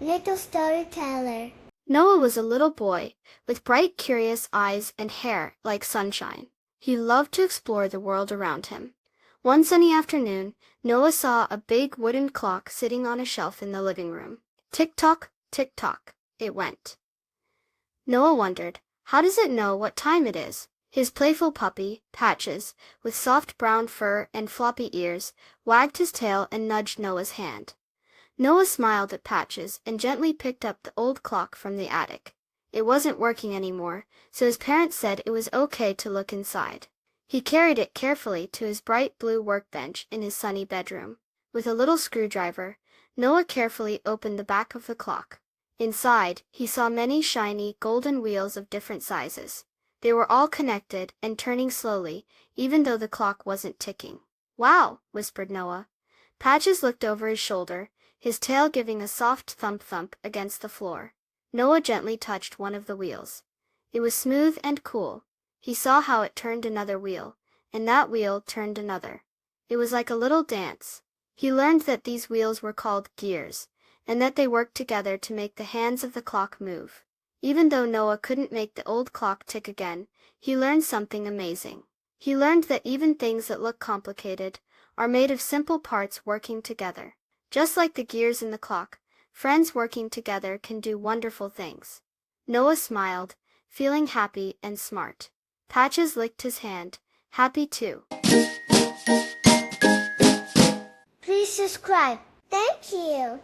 Little storyteller. Noah was a little boy, with bright, curious eyes and hair like sunshine. He loved to explore the world around him. One sunny afternoon, Noah saw a big wooden clock sitting on a shelf in the living room. Tick-tock, tick-tock, it went. Noah wondered, how does it know what time it is? His playful puppy, Patches, with soft brown fur and floppy ears, wagged his tail and nudged Noah's hand. Noah smiled at Patches and gently picked up the old clock from the attic. It wasn't working anymore, so his parents said it was okay to look inside. He carried it carefully to his bright blue workbench in his sunny bedroom. With a little screwdriver, Noah carefully opened the back of the clock. Inside, he saw many shiny, golden wheels of different sizes. They were all connected and turning slowly, even though the clock wasn't ticking. "Wow," whispered Noah. Patches looked over his shoulder, his tail giving a soft thump-thump against the floor. Noah gently touched one of the wheels. It was smooth and cool. He saw how it turned another wheel, and that wheel turned another. It was like a little dance. He learned that these wheels were called gears, and that they worked together to make the hands of the clock move. Even though Noah couldn't make the old clock tick again, he learned something amazing. He learned that even things that look complicated are made of simple parts working together. Just like the gears in the clock, friends working together can do wonderful things. Noah smiled, feeling happy and smart. Patches licked his hand, happy too. Please subscribe. Thank you.